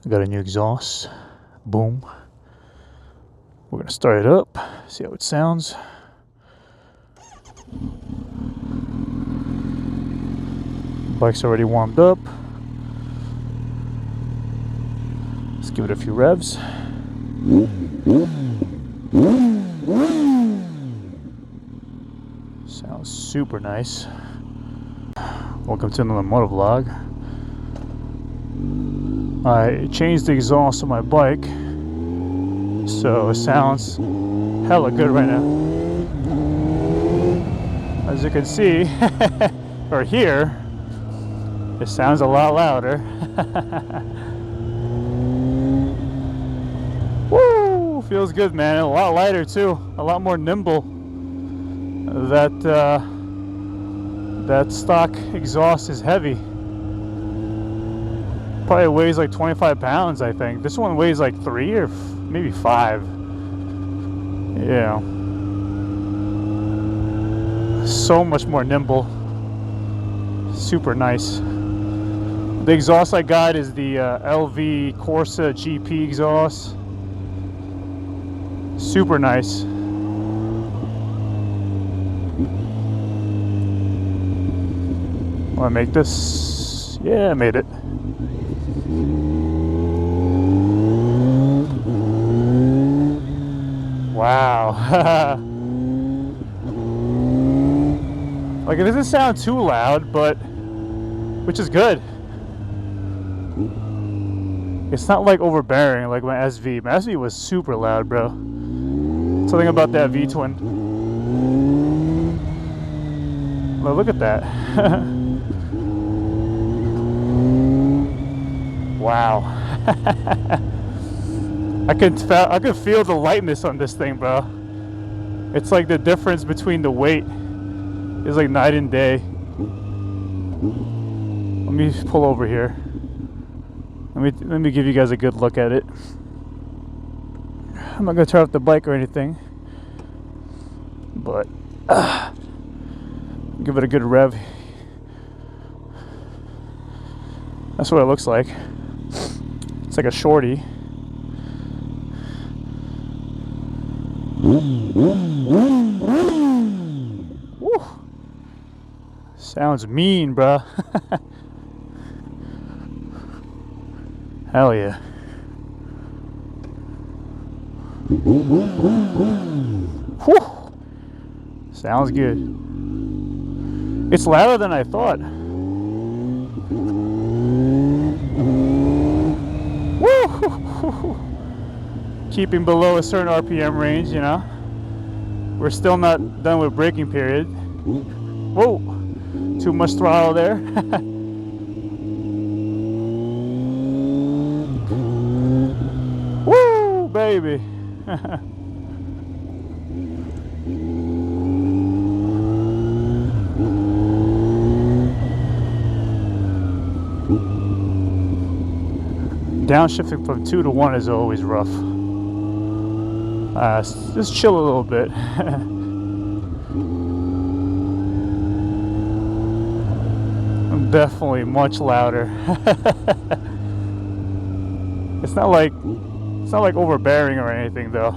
I got a new exhaust. Boom. We're gonna start it up, see how it sounds. Bike's already warmed up. Let's give it a few revs. Sounds super nice. Welcome to another motovlog. I changed the exhaust on my bike, so it sounds hella good right now. As you can see, or hear, it sounds a lot louder. Woo! Feels good, man. A lot lighter too. A lot more nimble. That stock exhaust is heavy. Probably weighs like 25 pounds, I think. This one weighs like 3 or maybe 5. Yeah. So much more nimble. Super nice. The exhaust I got is the LV Corsa GP exhaust. Super nice. Want to make this? Yeah, I made it. Wow. Like, it doesn't sound too loud, but which is good. It's not like overbearing like my SV. My SV was super loud, bro. Something about that V-twin. Well, look at that. Wow. I could feel the lightness on this thing, bro. It's like the difference between the weight is like night and day. Let me pull over here. Let me give you guys a good look at it. I'm not gonna turn off the bike or anything, but give it a good rev. That's what it looks like. It's like a shorty. Woo. Sounds mean, bruh. Hell yeah. Whew. Sounds good. It's louder than I thought. Woo. Keeping below a certain RPM range, you know. We're still not done with braking period. Whoa. Too much throttle there. Woo, baby. Downshifting from 2 to 1 is always rough. Just chill a little bit. I'm definitely much louder. It's not like overbearing or anything though.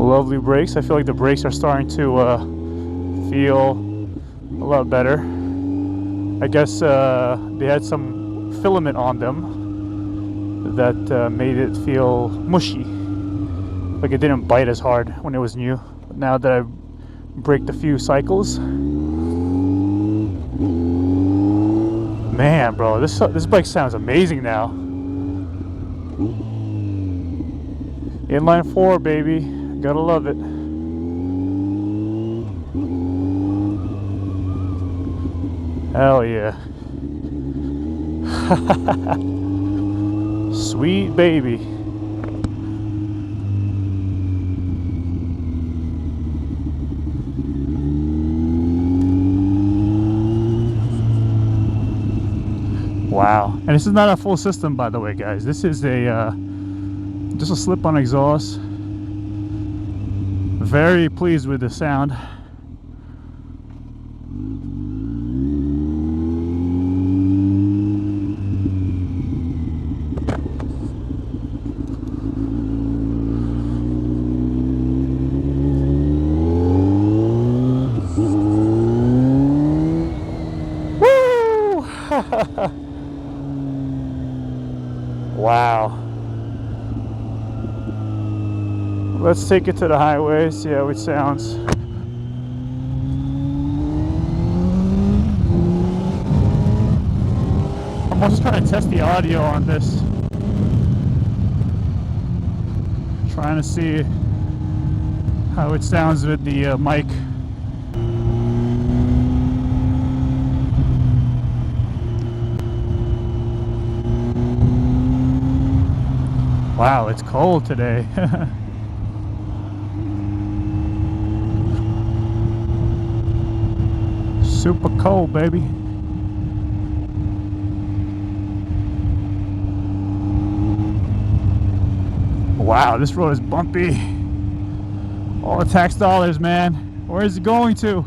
Lovely brakes. I feel like the brakes are starting to feel a lot better. I guess they had some filament on them that made it feel mushy. Like it didn't bite as hard when it was new. But now that I've braked a few cycles, man, bro, this bike sounds amazing now. Inline 4, baby. Gotta love it. Hell yeah. Sweet baby. Wow. And this is not a full system, by the way, guys. This is just a slip-on exhaust. Very pleased with the sound. Let's take it to the highway, see how it sounds. I'm also trying to test the audio on this. Trying to see how it sounds with the mic. Wow, it's cold today. Super cold, baby. Wow, this road is bumpy. All the tax dollars, man. Where is it going to?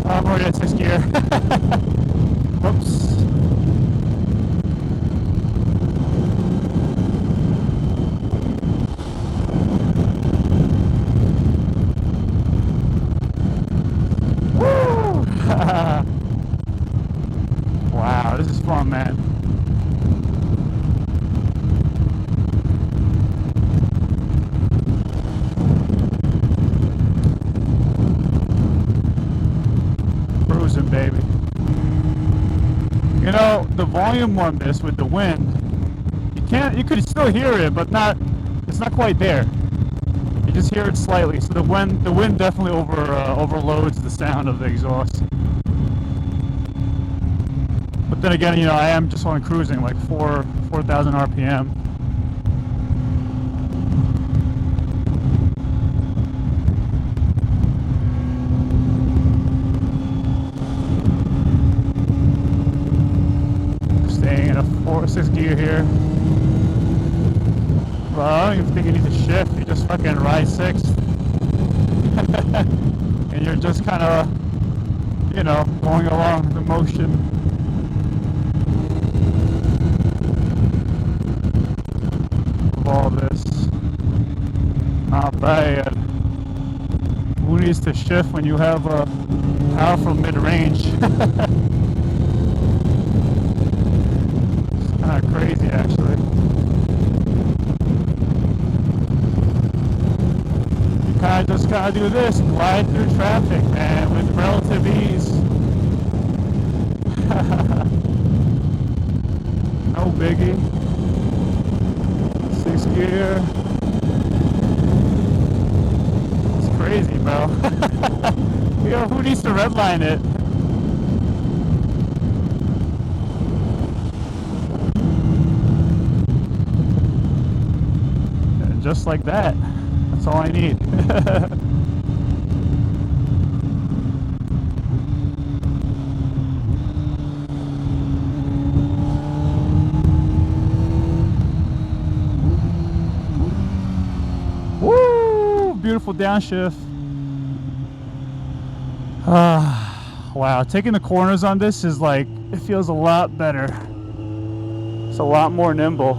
Oh, I'm already at 6th gear. Whoops. Wow, this is fun, man. Cruising, baby. You know, the volume on this with the wind, you could still hear it, but it's not quite there. You just hear it slightly. So the wind definitely overloads the sound of the exhaust. But then again, you know, I am just on cruising, like 4,000 RPM. Staying in a 6th gear here. Well, I don't even think you need to shift. You just fucking ride 6th. And you're just kind of, you know, going along the motion. All this, not bad. Who needs to shift when you have a powerful mid-range? It's kind of crazy, actually. You kind of just gotta do this, glide through traffic, man, with relative ease. No biggie. 6th gear. It's crazy, bro. Yo, who needs to redline it? And just like that. That's all I need. Beautiful downshift. Wow, taking the corners on this is like, it feels a lot better. It's a lot more nimble.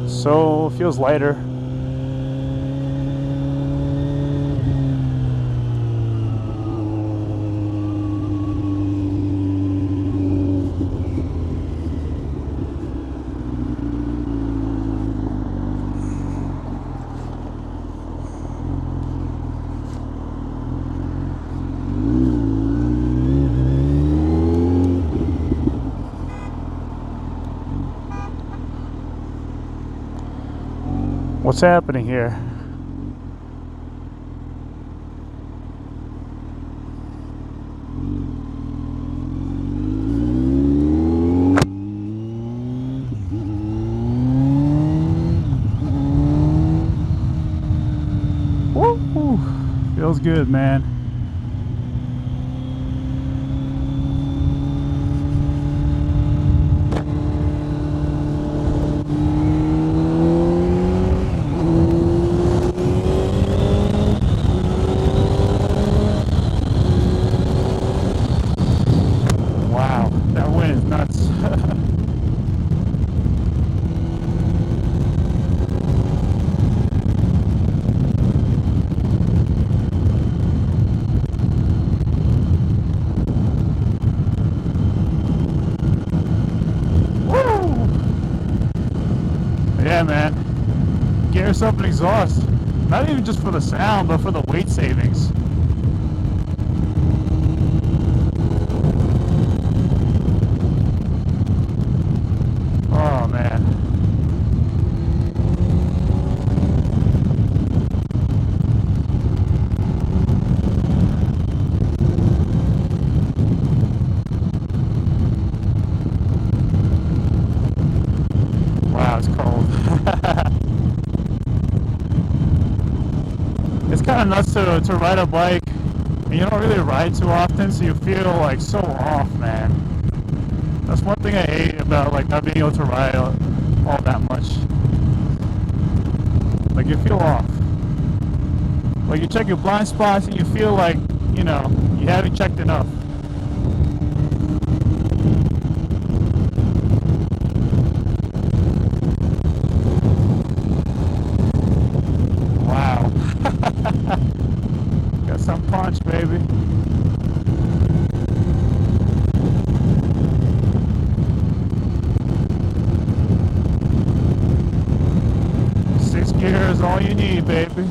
So it feels lighter. What's happening here? Woo! Feels good, man. gears up and exhaust. Not even just for the sound, but for the weight savings. Oh man. Wow, it's cold. It's kind of nuts to ride a bike and you don't really ride too often, so you feel like so off, man. That's one thing I hate about like not being able to ride all that much. Like you feel off. Like you check your blind spots and you feel like, you know, you haven't checked enough. Wow. Got some punch, baby. Gear is all you need, baby.